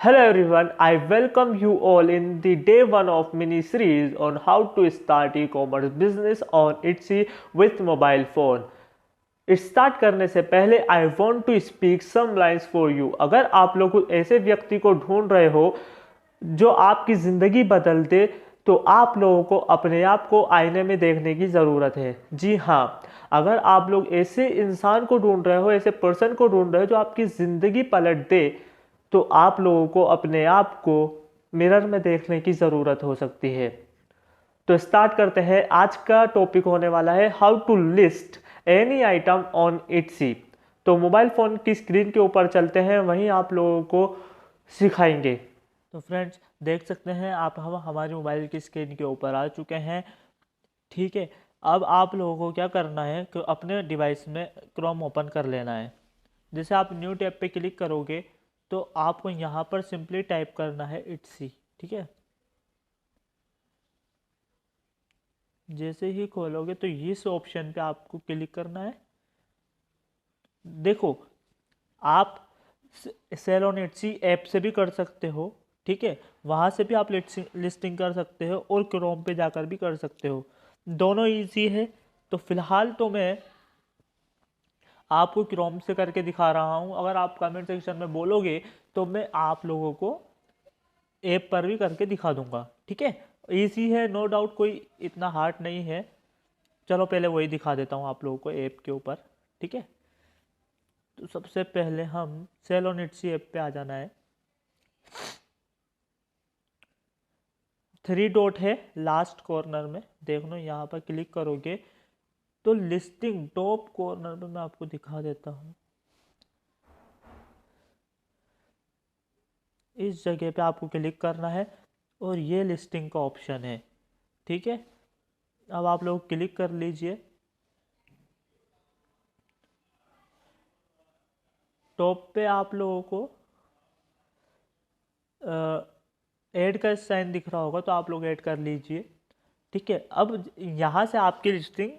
Hello everyone, I welcome you all in the day one of mini series on how to start e-commerce business on Etsy with mobile phone. Start करने से पहले I want to speak some lines for you. अगर आप लोग ऐसे व्यक्ति को ढूंढ रहे हो जो आपकी ज़िंदगी बदल दे, तो आप लोगों को अपने आप को आईने में देखने की ज़रूरत है। जी हाँ, अगर आप लोग ऐसे इंसान को ढूंढ रहे हो, ऐसे पर्सन को ढूंढ रहे हो जो आपकी ज़िंदगी पलट दे, तो आप लोगों को अपने आप को मिरर में देखने की ज़रूरत हो सकती है। तो स्टार्ट करते हैं। आज का टॉपिक होने वाला है how to list any item on Etsy. तो मोबाइल फ़ोन की स्क्रीन के ऊपर चलते हैं, वहीं आप लोगों को सिखाएंगे। तो फ्रेंड्स, देख सकते हैं आप, हम हमारी मोबाइल की स्क्रीन के ऊपर आ चुके हैं। ठीक है, अब आप लोगों को क्या करना है कि अपने डिवाइस में क्रोम ओपन कर लेना है। जैसे आप न्यू टैब पे क्लिक करोगे तो आपको यहाँ पर सिंपली टाइप करना है इट्सी। ठीक है, जैसे ही खोलोगे तो इस ऑप्शन पे आपको क्लिक करना है। देखो, आप सेल ऑन इट्सी ऐप से भी कर सकते हो। ठीक है, वहाँ से भी आप लिस्टिंग कर सकते हो और क्रोम पे जाकर भी कर सकते हो। दोनों इजी है। तो फिलहाल तो मैं आपको क्रोम से करके दिखा रहा हूँ। अगर आप कमेंट सेक्शन में बोलोगे तो मैं आप लोगों को ऐप पर भी करके दिखा दूंगा। ठीक है, इजी है, नो डाउट, कोई इतना हार्ड नहीं है। चलो पहले वही दिखा देता हूँ आप लोगों को ऐप के ऊपर। ठीक है, तो सबसे पहले हम सेल ऑन इट्सी ऐप पे आ जाना है। 3 डॉट है लास्ट कॉर्नर में, देख लो, यहाँ पर क्लिक करोगे तो लिस्टिंग टॉप कॉर्नर में मैं आपको दिखा देता हूँ। इस जगह पे आपको क्लिक करना है और ये लिस्टिंग का ऑप्शन है। ठीक है, अब आप लोग क्लिक कर लीजिए। टॉप पे आप लोगों को ऐड का साइन दिख रहा होगा, तो आप लोग ऐड कर लीजिए। ठीक है, अब यहाँ से आपकी लिस्टिंग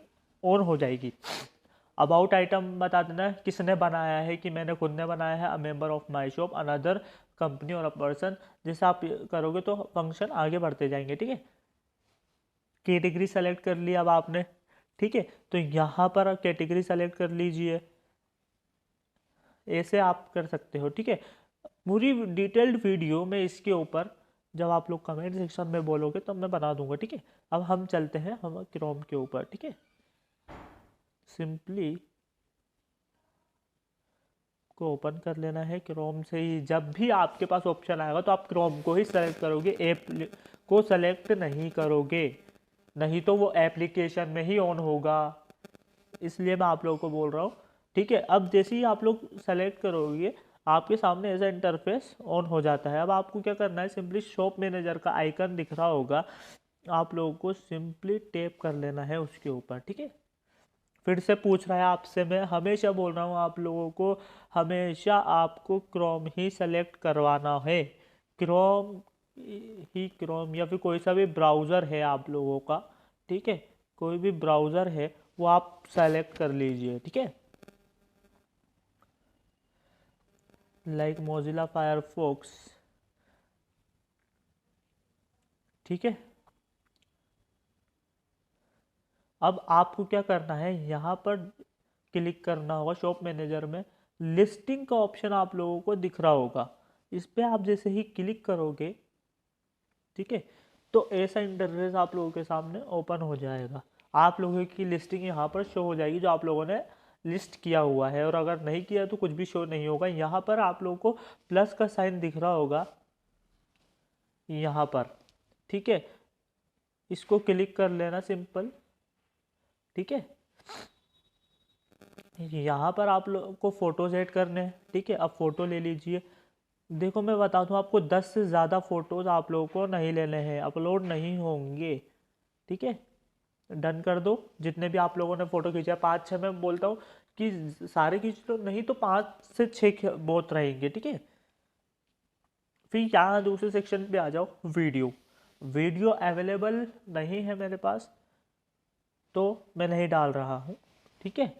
ऑन हो जाएगी। अबाउट आइटम बता देना किसने बनाया है, कि मैंने खुद ने बनाया है, a member of my shop, another company और अ पर्सन। जैसे आप करोगे तो फंक्शन आगे बढ़ते जाएंगे। ठीक है, कैटेगरी सेलेक्ट कर लिया अब आपने। ठीक है, तो यहाँ पर कैटेगरी सेलेक्ट कर लीजिए, ऐसे आप कर सकते हो। ठीक है, पूरी डिटेल्ड वीडियो में इसके ऊपर जब आप लोग कमेंट सेक्शन में बोलोगे तो मैं बना दूंगा। ठीक है, अब हम चलते हैं हम क्रोम के ऊपर। ठीक है, सिंपली को ओपन कर लेना है क्रोम से ही। जब भी आपके पास ऑप्शन आएगा तो आप क्रोम को ही सेलेक्ट करोगे, ऐप को सेलेक्ट नहीं करोगे, नहीं तो वो एप्लीकेशन में ही ऑन होगा। इसलिए मैं आप लोगों को बोल रहा हूँ। ठीक है, अब जैसे ही आप लोग सेलेक्ट करोगे आपके सामने ऐसा इंटरफेस ऑन हो जाता है। अब आपको क्या करना है, सिंपली शॉप मैनेजर का आइकन दिख रहा होगा, आप लोगों को सिंपली टैप कर लेना है उसके ऊपर। ठीक है, फिर से पूछ रहा है आपसे, मैं हमेशा बोल रहा हूँ आप लोगों को, हमेशा आपको क्रोम ही सेलेक्ट करवाना है। क्रोम ही, क्रोम या फिर कोई सा भी ब्राउज़र है आप लोगों का। ठीक है, कोई भी ब्राउज़र है वो आप सेलेक्ट कर लीजिए। ठीक है, लाइक मोजिला फायरफॉक्स। ठीक है, अब आपको क्या करना है, यहाँ पर क्लिक करना होगा शॉप मैनेजर में। लिस्टिंग का ऑप्शन आप लोगों को दिख रहा होगा, इस पर आप जैसे ही क्लिक करोगे, ठीक है, तो ऐसा इंटरफेस आप लोगों के सामने ओपन हो जाएगा। आप लोगों की लिस्टिंग यहाँ पर शो हो जाएगी जो आप लोगों ने लिस्ट किया हुआ है, और अगर नहीं किया तो कुछ भी शो नहीं होगा। यहाँ पर आप लोगों को प्लस का साइन दिख रहा होगा यहाँ पर। ठीक है, इसको क्लिक कर लेना सिंपल। ठीक है, यहाँ पर आप लोगों को फ़ोटोज ऐड करने हैं। ठीक है, अब फ़ोटो ले लीजिए। देखो, मैं बता दूँ आपको, 10 से ज़्यादा फ़ोटोज़ आप लोगों को नहीं लेने हैं, अपलोड नहीं होंगे। ठीक है, डन कर दो। जितने भी आप लोगों ने फ़ोटो खींचा, 5-6 मैं बोलता हूँ कि सारे खींच लो, नहीं तो 5 से 6 बहुत रहेंगे। ठीक है, फिर यहाँ दूसरे सेक्शन पे आ जाओ, वीडियो। वीडियो अवेलेबल नहीं है मेरे पास, तो मैं नहीं डाल रहा हूँ। ठीक है,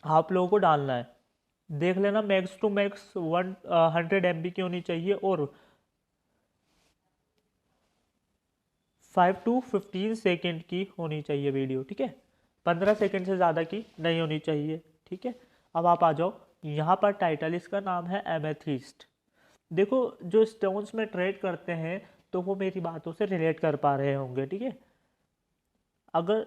आप लोगों को डालना है। देख लेना, मैक्स टू मैक्स 100 MB की होनी चाहिए और 5 to 15 सेकेंड की होनी चाहिए वीडियो, ठीक है। 15 सेकेंड से ज़्यादा की नहीं होनी चाहिए, ठीक है। अब आप आ जाओ यहाँ पर, टाइटल इसका नाम है एमेथिस्ट। देखो जो स्टोन्स में ट्रेड करते हैं तो वो मेरी बातों से रिलेट कर पा रहे होंगे, ठीक है। अगर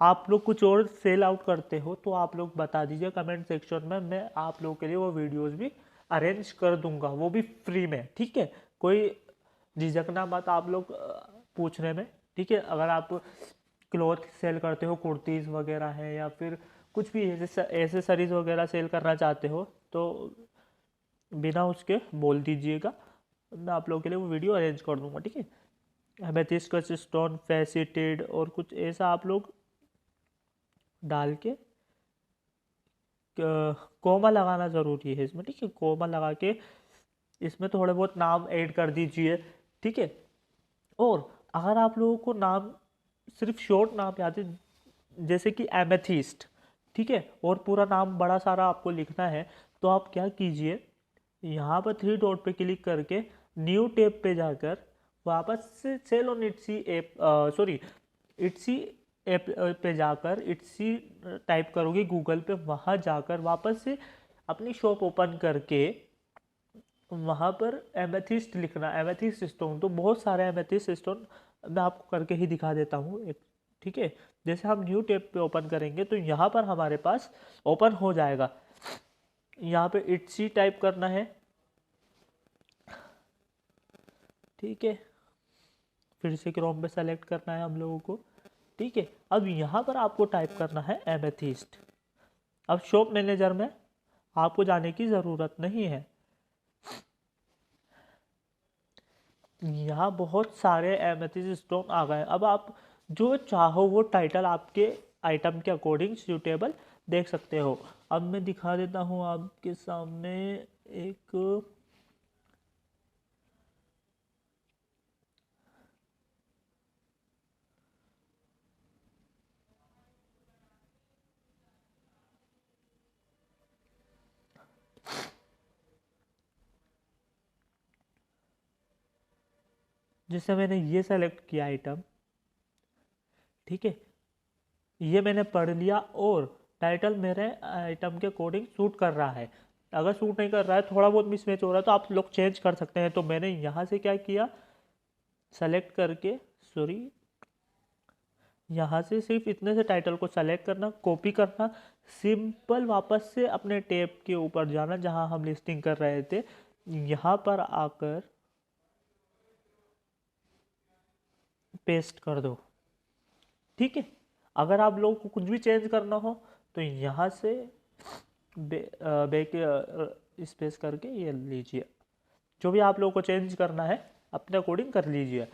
आप लोग कुछ और सेल आउट करते हो तो आप लोग बता दीजिए कमेंट सेक्शन में, मैं आप लोगों के लिए वो वीडियोस भी अरेंज कर दूंगा, वो भी फ्री में, ठीक है। कोई झिझकना मत आप लोग पूछने में, ठीक है। अगर आप क्लॉथ सेल करते हो, कुर्तीज़ वगैरह है या फिर कुछ भी एसेसरीज वगैरह सेल करना चाहते हो तो बिना उसके बोल दीजिएगा, मैं आप लोगों के लिए वो वीडियो अरेंज कर दूंगा, ठीक है। एमेथिस्ट का स्टोन, फैसेटेड और कुछ ऐसा आप लोग डाल के कोमा लगाना ज़रूरी है इसमें, ठीक है। कोमा लगा के इसमें थोड़े बहुत नाम ऐड कर दीजिए, ठीक है। और अगर आप लोगों को नाम सिर्फ शॉर्ट नाम याद है जैसे कि एमेथिस्ट, ठीक है, और पूरा नाम बड़ा सारा आपको लिखना है, तो आप क्या कीजिए, यहाँ पर 3 डॉट पे क्लिक करके न्यू टैब पे जाकर वापस से sell on Etsy app, sorry Etsy app पे जाकर इट्सी टाइप करोगे गूगल पे, वहाँ जाकर वापस से अपनी शॉप ओपन करके वहाँ पर एमेथिस्ट लिखना, एमेथिस्ट स्टोन। तो बहुत सारे एमेथिस्ट स्टोन मैं आपको करके ही दिखा देता हूँ एक, ठीक है। जैसे हम न्यू टैब पे ओपन करेंगे तो यहाँ पर हमारे पास ओपन हो जाएगा, यहाँ पे इट्सी टाइप करना है, ठीक है। फिर से क्रोम पे सेलेक्ट करना है हम लोगों को, ठीक है। अब यहाँ पर आपको टाइप करना है एमेथिस्ट। अब शॉप मैनेजर में आपको जाने की ज़रूरत नहीं है, यहाँ बहुत सारे एमेथिस्ट स्टोन आ गए। अब आप जो चाहो वो टाइटल आपके आइटम के अकॉर्डिंग सूटेबल देख सकते हो। अब मैं दिखा देता हूँ आपके सामने एक, जैसे मैंने ये सेलेक्ट किया आइटम, ठीक है, ये मैंने पढ़ लिया और टाइटल मेरे आइटम के अकॉर्डिंग सूट कर रहा है। अगर सूट नहीं कर रहा है, थोड़ा बहुत मिसमैच हो रहा है, तो आप लोग चेंज कर सकते हैं। तो मैंने यहाँ से क्या किया, सेलेक्ट करके, सॉरी, यहाँ से सिर्फ इतने से टाइटल को सेलेक्ट करना, कॉपी करना, सिंपल वापस से अपने टैब के ऊपर जाना जहाँ हम लिस्टिंग कर रहे थे, यहाँ पर आकर पेस्ट कर दो, ठीक है। अगर आप लोगों को कुछ भी चेंज करना हो तो यहाँ से बैक स्पेस करके ये लीजिए, जो भी आप लोगों को चेंज करना है अपने अकॉर्डिंग कर लीजिए।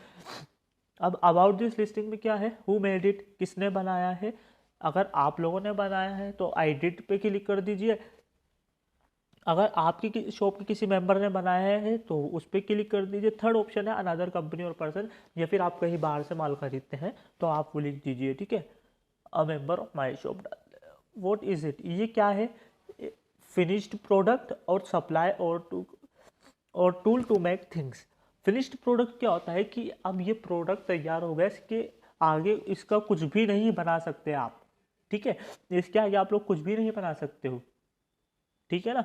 अब अबाउट दिस लिस्टिंग में क्या है, हु मेड इट, किसने बनाया है। अगर आप लोगों ने बनाया है तो आई डिड पे क्लिक कर दीजिए। अगर आपकी शॉप के किसी मेंबर ने बनाया है तो उस पर क्लिक कर दीजिए। थर्ड ऑप्शन है अनदर कंपनी और पर्सन, या फिर आप कहीं बाहर से माल खरीदते हैं तो आप वो लिख दीजिए, ठीक है, a member of my shop. What is it, ये क्या है, फिनिश्ड प्रोडक्ट और सप्लाई और tool to make things. Finished product क्या होता है कि अब ये प्रोडक्ट तैयार हो गया, इसके आगे इसका कुछ भी नहीं बना सकते आप, ठीक है। इसके आगे आप लोग कुछ भी नहीं बना सकते हो, ठीक है ना।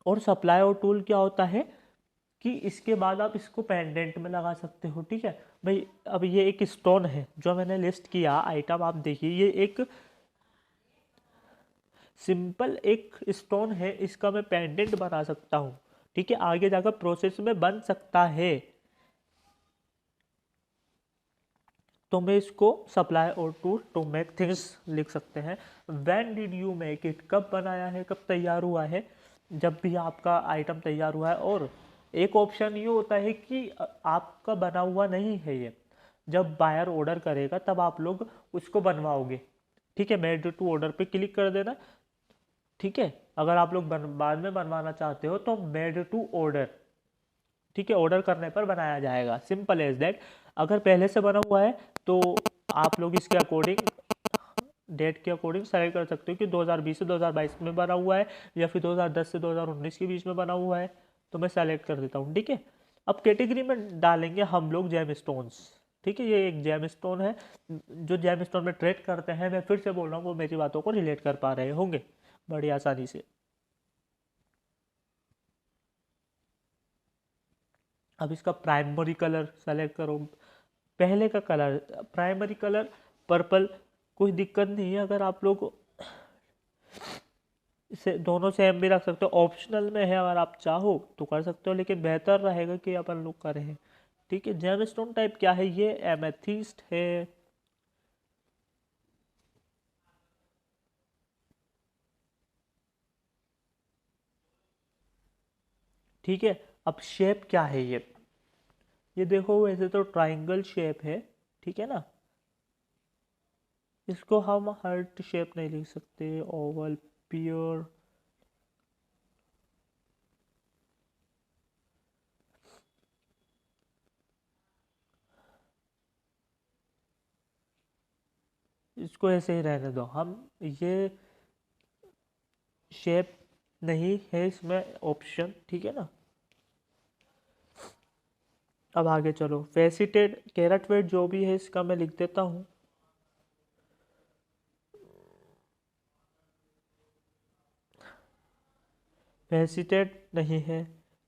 और सप्लाई और टूल क्या होता है कि इसके बाद आप इसको पेंडेंट में लगा सकते हो, ठीक है भाई। अब ये एक स्टोन है जो मैंने लिस्ट किया आइटम, आप देखिए ये एक सिंपल एक स्टोन है, इसका मैं पेंडेंट बना सकता हूँ, ठीक है। आगे जाकर प्रोसेस में बन सकता है, तो मैं इसको सप्लाई और टूल टू मेक थिंग्स लिख सकते हैं। When did you make it, कब बनाया है, कब तैयार हुआ है, जब भी आपका आइटम तैयार हुआ है। और एक ऑप्शन ये होता है कि आपका बना हुआ नहीं है ये, जब बायर ऑर्डर करेगा तब आप लोग उसको बनवाओगे, ठीक है। मेड टू ऑर्डर पे क्लिक कर देना, ठीक है। अगर आप लोग बाद में बनवाना चाहते हो तो मेड टू ऑर्डर, ठीक है, ऑर्डर करने पर बनाया जाएगा, सिंपल एज दैट। अगर पहले से बना हुआ है तो आप लोग इसके अकॉर्डिंग डेट के अकॉर्डिंग सेलेक्ट कर सकते हो कि 2020 से 2022 में बना हुआ है या फिर 2010 से 2019 के बीच में बना हुआ है, तो मैं सेलेक्ट कर देता हूँ। ठीक है, अब कैटेगरी में डालेंगे हम लोग जेम स्टोन्स। ठीक है, ये एक जेम स्टोन है, जो जेम स्टोन में ट्रेड करते हैं, मैं फिर से बोल रहा हूँ, वो मेरी बातों को रिलेट कर पा रहे होंगे बड़ी आसानी से। अब इसका प्राइमरी कलर सेलेक्ट करो, पहले का कलर प्राइमरी कलर पर्पल, कोई दिक्कत नहीं है, अगर आप लोग इसे दोनों सेम भी रख सकते हो, ऑप्शनल में है, अगर आप चाहो तो कर सकते हो, लेकिन बेहतर रहेगा कि अपन लोग करें। ठीक है, जेमस्टोन टाइप क्या है, ये एमेथिस्ट है। ठीक है, अब शेप क्या है ये देखो, वैसे तो ट्राइंगल शेप है, ठीक है ना, इसको हम हार्ट शेप नहीं लिख सकते, ओवल, प्योर, इसको ऐसे ही रहने दो, हम ये शेप नहीं है इसमें ऑप्शन, ठीक है ना। अब आगे चलो, फेसिटेड कैरेट वेट जो भी है इसका मैं लिख देता हूँ। फेसिटेड नहीं है,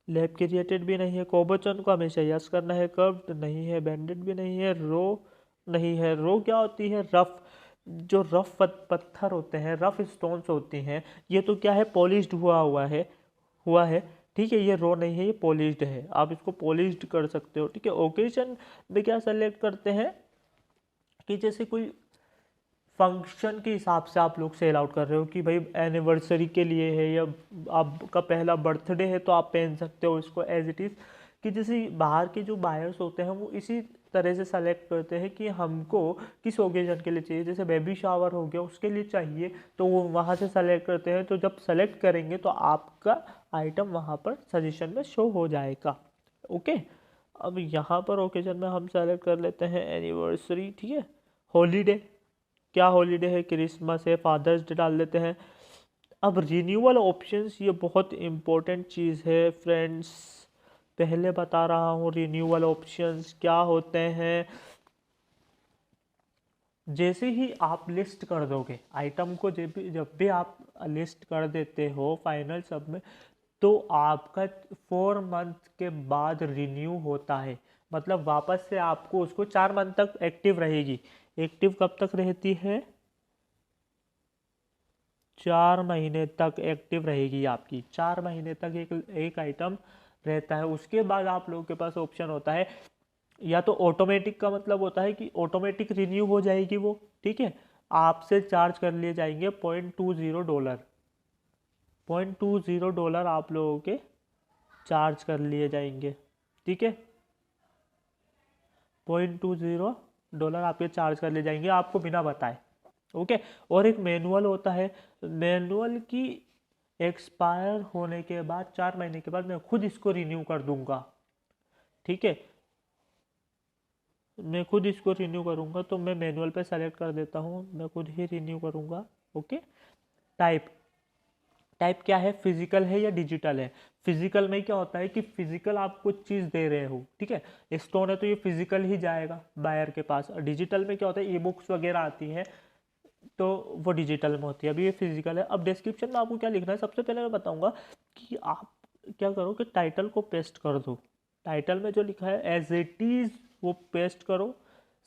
लैब क्रिएटेड भी नहीं है, कोबोचन को हमेशा यस करना है, कर्व्ड नहीं है, बैंडेड भी नहीं है, रो नहीं है। रो क्या होती है, रफ, जो रफ पत्थर होते हैं, रफ स्टोन्स होती हैं, ये तो क्या है, पॉलिश्ड हुआ है। ठीक है, ये रो नहीं है, ये पॉलिश्ड है, आप इसको पॉलिश्ड कर सकते हो। ठीक है, ओकेजन में क्या सेलेक्ट करते हैं कि जैसे कोई फंक्शन के हिसाब से आप लोग सेल आउट कर रहे हो कि भाई एनिवर्सरी के लिए है या आपका पहला बर्थडे है, तो आप पहन सकते हो इसको एज इट इज़। कि जैसे बाहर के जो बायर्स होते हैं वो इसी तरह से सेलेक्ट करते हैं कि हमको किस ओकेजन के लिए चाहिए, जैसे बेबी शावर हो गया उसके लिए चाहिए, तो वो वहाँ से सेलेक्ट करते हैं। तो जब सेलेक्ट करेंगे तो आपका आइटम वहाँ पर सजेशन में शो हो जाएगा। ओके, अब यहाँ पर ओकेजन में हम सेलेक्ट कर लेते हैं एनिवर्सरी। ठीक है, हॉलीडे, क्या हॉलीडे है, क्रिसमस है, फादर्स डे डाल देते हैं। अब रिन्यूअल ऑप्शंस, ये बहुत इंपॉर्टेंट चीज़ है फ्रेंड्स, पहले बता रहा हूँ रिन्यूअल ऑप्शंस क्या होते हैं। जैसे ही आप लिस्ट कर दोगे आइटम को, जब भी आप लिस्ट कर देते हो फाइनल सब में, तो आपका 4 मंथ के बाद रिन्यू होता है, मतलब वापस से आपको उसको 4 मंथ तक एक्टिव रहेगी। एक्टिव कब तक रहती है, 4 महीने तक एक्टिव रहेगी आपकी, 4 महीने तक एक एक आइटम रहता है। उसके बाद आप लोगों के पास ऑप्शन होता है, या तो ऑटोमेटिक का मतलब होता है कि ऑटोमेटिक रिन्यू हो जाएगी वो, ठीक है, आपसे चार्ज कर लिए जाएंगे $0.20, $0.20 आप लोगों के चार्ज कर लिए जाएंगे। ठीक है, $0.20 आपके चार्ज कर लिए जाएंगे आपको बिना बताए। ओके, और एक मैनुअल होता है, मैनुअल की एक्सपायर होने के बाद 4 महीने के बाद मैं खुद इसको रिन्यू कर दूंगा। ठीक है, मैं खुद इसको रिन्यू करूंगा, तो मैं मैनुअल पे सेलेक्ट कर देता हूँ, मैं खुद ही रिन्यू करूंगा। ओके, टाइप, टाइप क्या है, फिजिकल है या डिजिटल है। फिजिकल में क्या होता है कि फिजिकल आप कुछ चीज़ दे रहे हो, ठीक है, स्टोन है तो ये फिजिकल ही जाएगा बायर के पास। डिजिटल में क्या होता है, ई बुक्स वगैरह आती हैं तो वो डिजिटल में होती है, अभी ये फिजिकल है। अब डिस्क्रिप्शन में आपको क्या लिखना है, सबसे पहले मैं बताऊंगा कि आप क्या करो कि टाइटल को पेस्ट कर दो, टाइटल में जो लिखा है एज इट इज़ वो पेस्ट करो,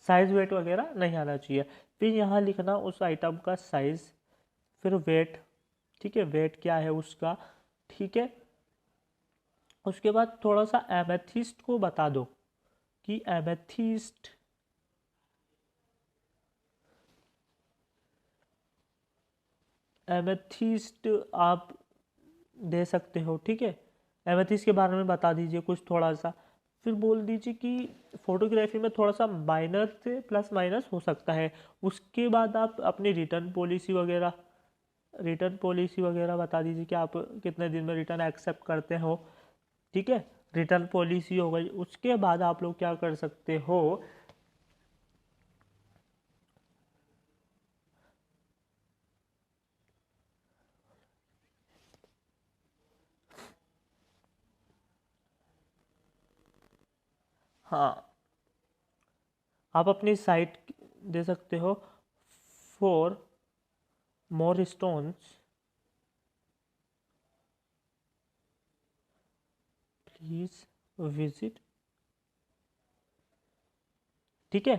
साइज वेट वगैरह नहीं आना चाहिए। फिर यहाँ लिखना उस आइटम का साइज, फिर वेट, ठीक है, वेट क्या है उसका, ठीक है। उसके बाद थोड़ा सा एमेथिस्ट को बता दो कि एमेथिस्ट आप दे सकते हो। ठीक है, एमेथिस्ट के बारे में बता दीजिए कुछ थोड़ा सा, फिर बोल दीजिए कि फोटोग्राफी में थोड़ा सा माइनर से प्लस माइनस हो सकता है। उसके बाद आप अपनी रिटर्न पॉलिसी वगैरह बता दीजिए कि आप कितने दिन में रिटर्न एक्सेप्ट करते हो। ठीक है, रिटर्न पॉलिसी हो गई। उसके बाद आप लोग क्या कर सकते हो, हाँ, आप अपनी साइट दे सकते हो, for more stones please visit. ठीक है,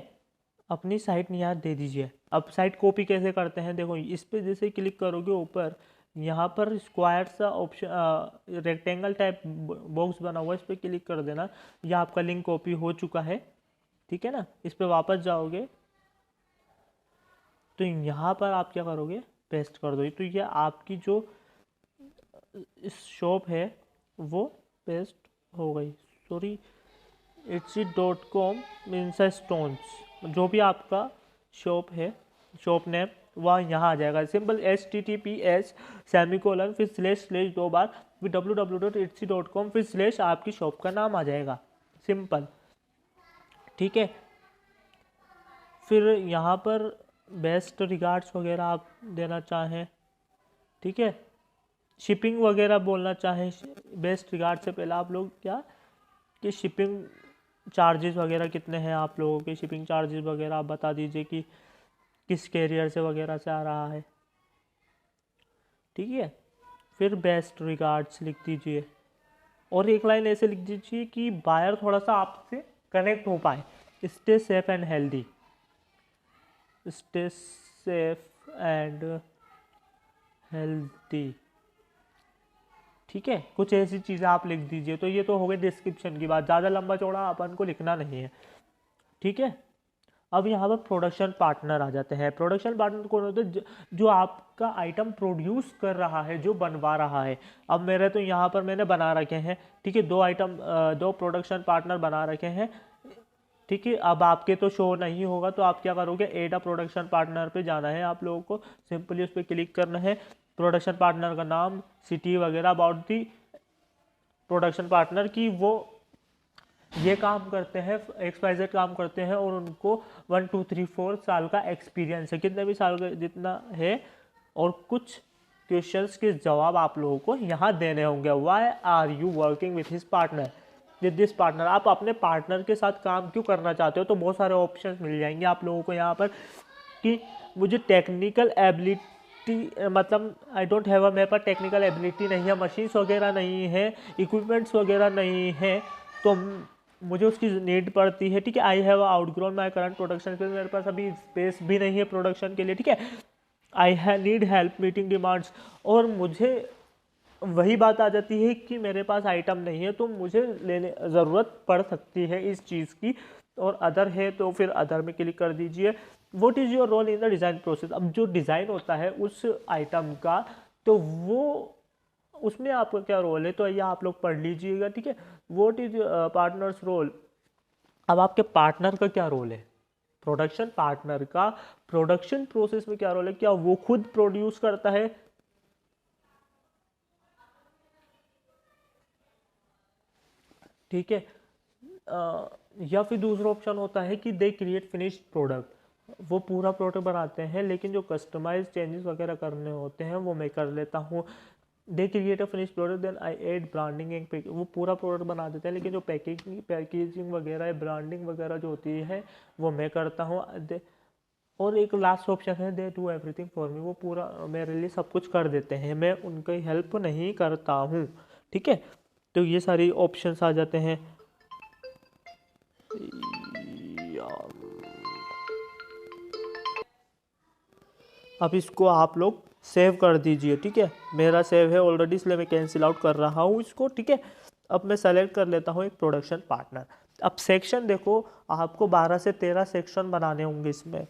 अपनी साइट यहाँ दे दीजिए। अब साइट कॉपी कैसे करते हैं, देखो इस पे जैसे क्लिक करोगे ऊपर, यहाँ पर स्क्वायर सा ऑप्शन रेक्टेंगल टाइप बॉक्स बना हुआ है, इस पर क्लिक कर देना। यह आपका लिंक कॉपी हो चुका है, ठीक है ना। इस पर वापस जाओगे तो यहाँ पर आप क्या करोगे, पेस्ट कर दो। तो ये आपकी जो इस शॉप है वो पेस्ट हो गई। सॉरी, etsy.com मीन्स स्टोन्स, जो भी आपका शॉप है, शॉप नेम, वह यहाँ आ जाएगा। सिंपल HTTPS सेमीकोलन फिर स्लेश 2 बार फिर www.etsy.com फिर स्लेश आपकी शॉप का नाम आ जाएगा, सिंपल। ठीक है, फिर यहाँ पर बेस्ट रिगार्ड्स वगैरह आप देना चाहें, ठीक है, शिपिंग वगैरह बोलना चाहें बेस्ट रिगार्ड से पहले आप लोग क्या कि शिपिंग चार्जेस वगैरह कितने हैं आप लोगों के, शिपिंग चार्जेस वगैरह आप बता दीजिए कि किस कैरियर से वगैरह से आ रहा है। ठीक है, फिर बेस्ट रिगार्ड्स लिख दीजिए और एक लाइन ऐसे लिख दीजिए कि बायर थोड़ा सा आपसे कनेक्ट हो पाए। Stay safe and healthy, stay safe and healthy. ठीक है, कुछ ऐसी चीज़ें आप लिख दीजिए। तो ये तो हो गई डिस्क्रिप्शन की बात, ज़्यादा लंबा चौड़ा अपन को लिखना नहीं है। ठीक है, अब यहाँ पर प्रोडक्शन पार्टनर आ जाते हैं। प्रोडक्शन पार्टनर कौन होते हैं, जो आपका आइटम प्रोड्यूस कर रहा है, जो बनवा रहा है। अब मेरे तो यहाँ पर मैंने बना रखे हैं, ठीक है, दो प्रोडक्शन पार्टनर बना रखे हैं। ठीक है, अब आपके तो शो नहीं होगा तो आप क्या करोगे, एड अ प्रोडक्शन पार्टनर पे जाना है आप लोगों को, सिंपली उस पर क्लिक करना है। प्रोडक्शन पार्टनर का नाम, सिटी वगैरह, अबाउट दी प्रोडक्शन पार्टनर की वो ये काम करते हैं, XYZ काम करते हैं और उनको 1 2 3 4 साल का एक्सपीरियंस है, कितने भी साल का जितना है। और कुछ क्वेश्चंस के जवाब आप लोगों को यहाँ देने होंगे। Why are you working with his partner, with this partner, आप अपने पार्टनर के साथ काम क्यों करना चाहते हो। तो बहुत सारे ऑप्शंस मिल जाएंगे आप लोगों को यहाँ पर कि मुझे टेक्निकल एबिलिटी, मतलब आई डोंट हैव मेरे पास टेक्निकल एबिलिटी नहीं है, मशीन्स वगैरह नहीं है, इक्विपमेंट्स वगैरह नहीं है, तो मुझे उसकी नीड पड़ती है। ठीक है, I have outgrown my current production, मेरे पास अभी स्पेस भी नहीं है प्रोडक्शन के लिए। ठीक है, I have need help meeting demands, और मुझे वही बात आ जाती है कि मेरे पास आइटम नहीं है तो मुझे लेने ज़रूरत पड़ सकती है इस चीज़ की। और अदर है तो फिर अदर में क्लिक कर दीजिए। What is your role in the design process, अब जो डिज़ाइन होता है उस आइटम का, तो वो उसमें आपका क्या रोल है, तो ये आप लोग पढ़ लीजिएगा। ठीक है, व्हाट इज पार्टनर्स रोल, अब आपके पार्टनर का क्या रोल है, प्रोडक्शन पार्टनर का प्रोडक्शन प्रोसेस में क्या रोल है, क्या वो खुद प्रोड्यूस करता है। ठीक है, या फिर दूसरा ऑप्शन होता है कि दे क्रिएट फिनिश्ड प्रोडक्ट, वो पूरा प्रोडक्ट बनाते हैं लेकिन जो कस्टमाइज चेंजेस वगैरह करने होते हैं वो मैं कर लेता हूँ। They create a finish product then I add branding and package, वो पूरा प्रोडक्ट बना देते हैं लेकिन जो पैकेजिंग वगैरह है, ब्रांडिंग वगैरह जो होती है वो मैं करता हूँ। और एक लास्ट ऑप्शन है they do everything for me, वो पूरा मेरे लिए सब कुछ कर देते हैं, मैं उनकी हेल्प नहीं करता हूँ। ठीक है, तो ये सारी ऑप्शंस आ जाते हैं। अब इसको आप लोग सेव कर दीजिए। ठीक है, मेरा सेव है ऑलरेडी इसलिए मैं कैंसिल आउट कर रहा हूँ इसको। ठीक है, अब मैं सेलेक्ट कर लेता हूँ एक प्रोडक्शन पार्टनर। अब सेक्शन देखो, आपको 12 से 13 सेक्शन बनाने होंगे इसमें,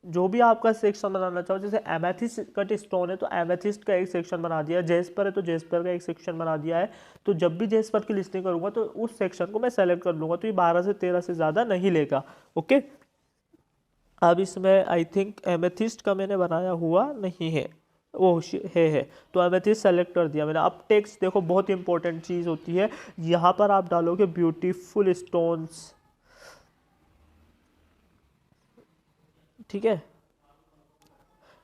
जो भी आपका सेक्शन बनाना चाहो। जैसे एमेथिस्ट कट स्टोन है तो एमेथिस्ट का एक सेक्शन बना दिया, जेस्पर है तो जेस्पर का एक सेक्शन बना दिया है। तो जब भी जेस्पर की लिस्टिंग करूंगा तो उस सेक्शन को मैं सेलेक्ट कर लूँगा, तो ये 12 से 13 से ज़्यादा नहीं लेगा। ओके, अब इसमें आई थिंक एमेथिस्ट का मैंने बनाया हुआ नहीं है, वो है तो एमेथिस्ट सेलेक्ट कर दिया मैंने। अब टेक्स्ट देखो, बहुत इंपॉर्टेंट चीज़ होती है, यहाँ पर आप डालोगे ब्यूटीफुल स्टोन्स। ठीक है,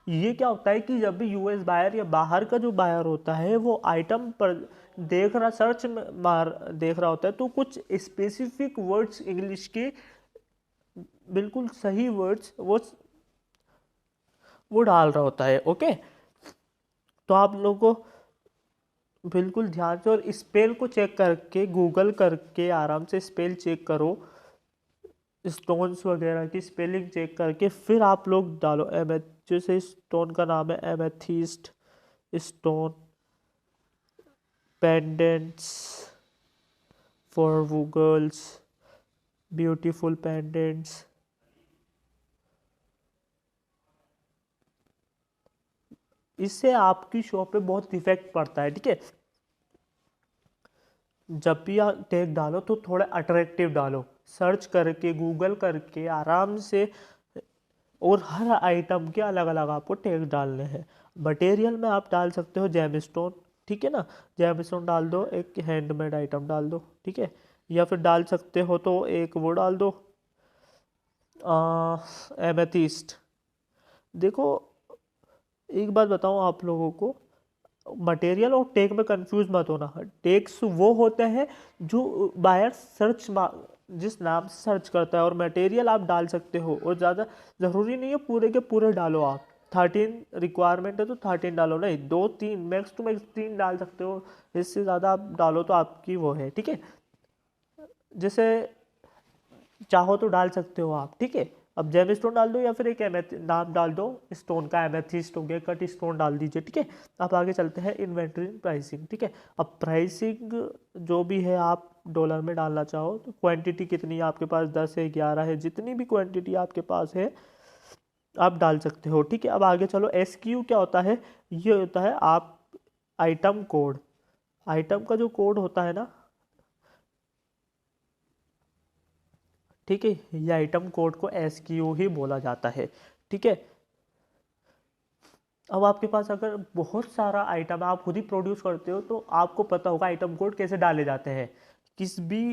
ये क्या होता है कि जब भी यूएस बायर या बाहर का जो बायर होता है वो आइटम पर देख रहा, सर्च में मार देख रहा होता है, तो कुछ स्पेसिफिक वर्ड्स इंग्लिश के, बिल्कुल सही वर्ड्स वो डाल रहा होता है। ओके, तो आप लोगों को बिल्कुल ध्यान से और स्पेल को चेक करके, गूगल करके आराम से स्पेल चेक करो, स्टोन्स वगैरह की स्पेलिंग चेक करके फिर आप लोग डालो। जैसे स्टोन का नाम है amethyst stone, pendants for girls, beautiful pendants, इससे आपकी शॉप पे बहुत इफेक्ट पड़ता है। ठीक है, जब भी आप टैग डालो तो थोड़ा अट्रैक्टिव डालो, सर्च करके गूगल करके आराम से, और हर आइटम के अलग अलग आपको टैग डालने हैं। मटेरियल में आप डाल सकते हो जेमस्टोन, ठीक है ना, जेमस्टोन डाल दो, एक हैंडमेड आइटम डाल दो, ठीक है, या फिर डाल सकते हो तो एक वो डाल दो एमेथिस्ट। देखो एक बात बताऊं आप लोगों को, मटेरियल और टेक में कंफ्यूज मत होना। टेक्स वो होते हैं जो बायर सर्च जिस नाम से सर्च करता है, और मटेरियल आप डाल सकते हो, और ज़्यादा ज़रूरी नहीं है पूरे के पूरे डालो। आप 13 रिक्वायरमेंट है तो 13 डालो, नहीं 2-3 मैक्स टू मैक्स 3 डाल सकते हो, इससे ज़्यादा आप डालो तो आपकी वो है। ठीक है, जैसे चाहो तो डाल सकते हो आप। ठीक है, अब जेम स्टोन डाल दो या फिर एक नाम डाल दो स्टोन का, एमेथिस्ट हो गया, कट स्टोन डाल दीजिए। ठीक है, अब आगे चलते हैं इन्वेंट्री प्राइसिंग। ठीक है, अब प्राइसिंग जो भी है आप डॉलर में डालना चाहो तो क्वांटिटी कितनी है आपके पास, 10 है, 11 है, जितनी भी क्वांटिटी आपके पास है आप डाल सकते हो। ठीक है, अब आगे चलो। SKU क्या होता है, ये होता है आप आइटम कोड, आइटम का जो कोड होता है ना, ठीक है, ये आइटम कोड को SKU ही बोला जाता है। ठीक है, अब आपके पास अगर बहुत सारा आइटम आप खुद ही प्रोड्यूस करते हो तो आपको पता होगा आइटम कोड कैसे डाले जाते हैं, किस भी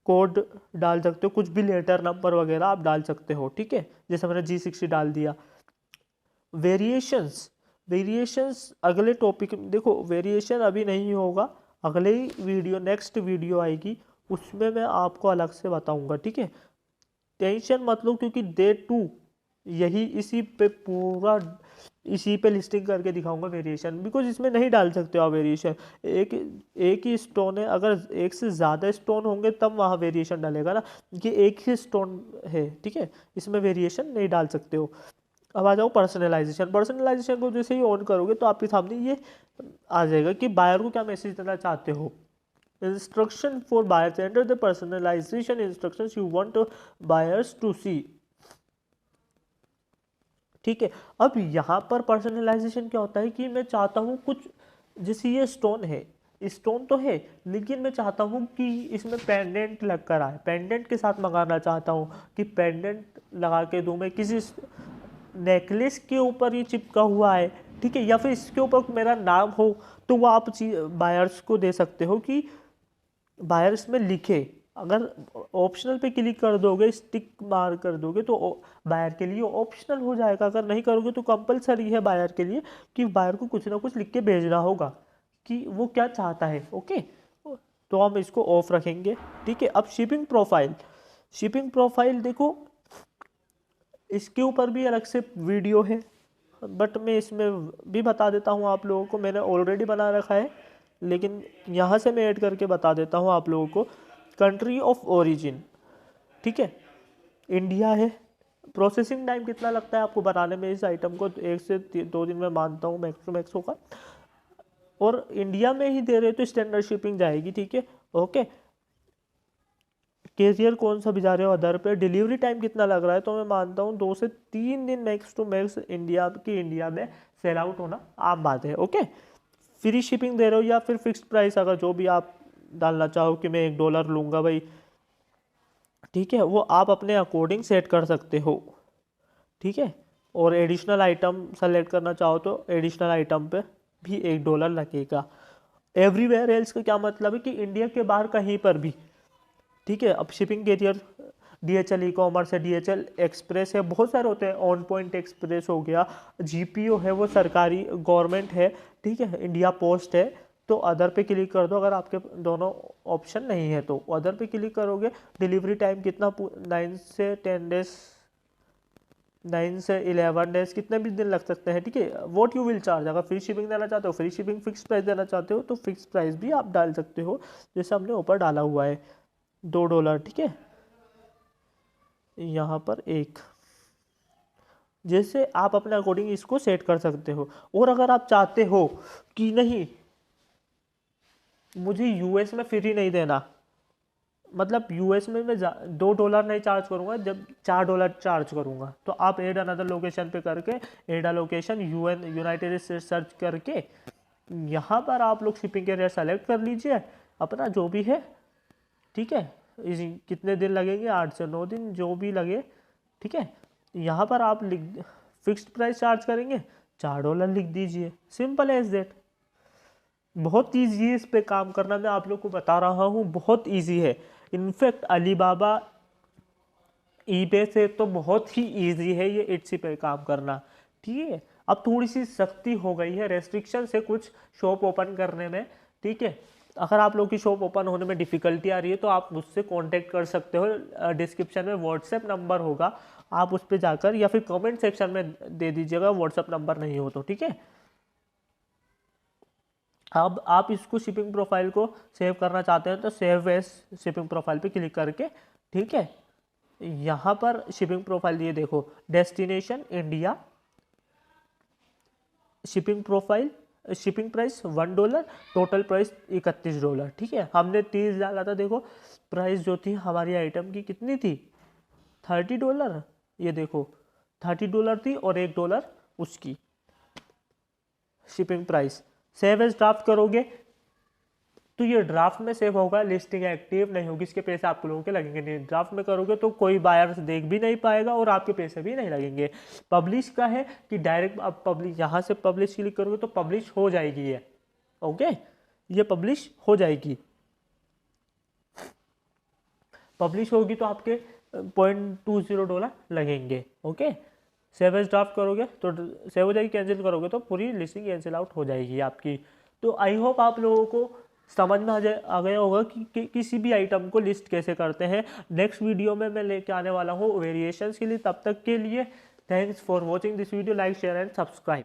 कोड डाल सकते हो, कुछ भी लेटर नंबर वगैरह आप डाल सकते हो। ठीक है, जैसे मैंने G60 डाल दिया। वेरिएशंस, वेरिएशंस अगले टॉपिक, देखो वेरिएशन अभी नहीं होगा, अगले ही वीडियो, नेक्स्ट वीडियो आएगी उसमें मैं आपको अलग से बताऊंगा। ठीक है, टेंशन मत लो, क्योंकि डे 2 यही इसी पे पूरा इसी पे लिस्टिंग करके दिखाऊंगा वेरिएशन, बिकॉज इसमें नहीं डाल सकते हो आप वेरिएशन। एक ही स्टोन है, अगर एक से ज़्यादा स्टोन होंगे तब वहाँ वेरिएशन डालेगा ना, ये एक ही स्टोन है। ठीक है, इसमें वेरिएशन नहीं डाल सकते हो। अब आ जाओ पर्सनलाइजेशन। पर्सनलाइजेशन को जैसे ही ऑन करोगे तो आपके सामने ये आ जाएगा कि बायर को क्या मैसेज देना चाहते हो। Instruction for buyers, enter the personalisation instructions you want buyers to see. ठीक है, अब यहाँ पर पर्सनलाइजेशन क्या होता है कि मैं चाहता हूँ कुछ, जैसे ये स्टोन है, स्टोन तो है लेकिन मैं चाहता हूँ कि इसमें पेंडेंट लग कर आए, पेंडेंट के साथ मंगाना चाहता हूँ कि पेंडेंट लगा के दूँ मैं, किसी नेकलेस के ऊपर ये चिपका हुआ है। ठीक है, या फिर इसके ऊपर मेरा नाम हो, तो वो आप बायर्स को दे सकते हो कि बायर्स में लिखे। अगर ऑप्शनल पे क्लिक कर दोगे, स्टिक मार कर दोगे तो बायर के लिए ऑप्शनल हो जाएगा, अगर नहीं करोगे तो कंपलसरी है बायर के लिए कि बायर को कुछ ना कुछ लिख के भेजना होगा कि वो क्या चाहता है। ओके, तो हम इसको ऑफ रखेंगे। ठीक है, अब शिपिंग प्रोफाइल, शिपिंग प्रोफाइल देखो इसके ऊपर भी अलग से वीडियो है, बट मैं इसमें भी बता देता हूँ आप लोगों को, मैंने ऑलरेडी बना रखा है लेकिन यहाँ से मैं ऐड करके बता देता हूँ आप लोगों को। कंट्री ऑफ ओरिजिन, ठीक है, इंडिया है। प्रोसेसिंग टाइम कितना लगता है आपको बनाने में इस आइटम को, 1 से 2 दिन में मानता हूँ मैक्स टू मैक्स होगा, और इंडिया में ही दे रहे तो स्टैंडर्ड शिपिंग जाएगी। ठीक है, ओके, कैरियर कौन सा भिजा रहे हो अदर पे, डिलीवरी टाइम कितना लग रहा है, तो मैं मानता हूँ 2 से 3 दिन मैक्स टू मैक्स इंडिया में सेल आउट होना आम बात है। ओके, फ्री शिपिंग दे रहे हो या फिर फिक्स्ड प्राइस, अगर जो भी आप डालना चाहो कि मैं $1 लूँगा भाई, ठीक है, वो आप अपने अकॉर्डिंग सेट कर सकते हो। ठीक है, और एडिशनल आइटम सेलेक्ट करना चाहो तो एडिशनल आइटम पे भी $1 लगेगा। एवरीवेयर एल्स का क्या मतलब है कि इंडिया के बाहर कहीं पर भी। ठीक है, अब shipping carrier DHL e commerce है, DHL एक्सप्रेस है, बहुत सारे होते हैं, ऑन पॉइंट एक्सप्रेस हो गया, GPO है वो सरकारी गवर्नमेंट है, ठीक है, इंडिया पोस्ट है। तो अदर पे क्लिक कर दो अगर आपके दोनों ऑप्शन नहीं है तो अदर पे क्लिक करोगे। डिलीवरी टाइम कितना 9 से 10 डेज, 9 से 11 डेज, कितने भी दिन लग सकते हैं, ठीक है। वॉट यू विल चार्ज, अगर फ्री शिपिंग देना चाहते हो फ्री शिपिंग, फिक्स प्राइस देना चाहते हो तो फिक्स प्राइस भी आप डाल सकते हो, जैसे हमने ऊपर डाला हुआ है $2, ठीक है, यहाँ पर 1, जैसे आप अपने अकॉर्डिंग इसको सेट कर सकते हो। और अगर आप चाहते हो कि नहीं मुझे यूएस में फ्री नहीं देना, मतलब यूएस में मैं $2 नहीं चार्ज करूंगा, जब $4 चार्ज करूंगा, तो आप एड अनदर लोकेशन पे करके add a location united state search करके यहाँ पर आप लोग शिपिंग कैरियर सेलेक्ट कर लीजिए अपना जो भी है, ठीक है। कितने दिन लगेंगे, 8 से 9 दिन जो भी लगे, ठीक है। यहाँ पर आप लिख फिक्स्ड प्राइस चार्ज करेंगे, $4 लिख दीजिए, सिंपल एज दैट। बहुत ईजी है इस पे काम करना, मैं आप लोग को बता रहा हूँ, बहुत ईजी है। इनफैक्ट अलीबाबा, ईबे से तो बहुत ही ईजी है ये इट्सी पे काम करना, ठीक है। अब थोड़ी सी सख्ती हो गई है, रेस्ट्रिक्शन से कुछ शॉप ओपन करने में, ठीक है। अगर आप लोग की शॉप ओपन होने में डिफ़िकल्टी आ रही है तो आप मुझसे कांटेक्ट कर सकते हो, डिस्क्रिप्शन में व्हाट्सएप नंबर होगा, आप उस पर जाकर या फिर कमेंट सेक्शन में दे दीजिएगा व्हाट्सएप नंबर नहीं हो तो, ठीक है। अब आप इसको शिपिंग प्रोफाइल को सेव करना चाहते हैं तो सेव एज शिपिंग प्रोफाइल पे क्लिक करके, ठीक है, यहाँ पर शिपिंग प्रोफाइल ये देखो, destination India, shipping profile, shipping price $1, total price $31, ठीक है। हमने 30 डाला था, देखो प्राइस जो थी हमारी आइटम की कितनी थी, $30, ये देखो $30 थी और $1 उसकी shipping price. Save as draft करोगे तो ये ड्राफ्ट में सेव होगा, लिस्टिंग एक्टिव नहीं होगी, इसके पैसे आप लोगों के लगेंगे नहीं। ड्राफ्ट में करोगे तो कोई बायर्स देख भी नहीं पाएगा और आपके पैसे भी नहीं लगेंगे। पब्लिश का है कि डायरेक्ट आप पब्लिश, यहाँ से पब्लिश क्लिक करोगे तो पब्लिश हो जाएगी ये, ओके, ये पब्लिश हो जाएगी। पब्लिश होगी तो आपके $0.20 लगेंगे, ओके। सेव एज ड्राफ्ट करोगे तो सेव हो जाएगी, कैंसिल करोगे तो पूरी लिस्टिंग कैंसिल आउट हो जाएगी आपकी। तो आई होप आप लोगों को समझ में आ गया होगा कि किसी भी आइटम को लिस्ट कैसे करते हैं। नेक्स्ट वीडियो में मैं लेके आने वाला हूँ वेरिएशंस के लिए। तब तक के लिए thanks for watching this video, like share and subscribe.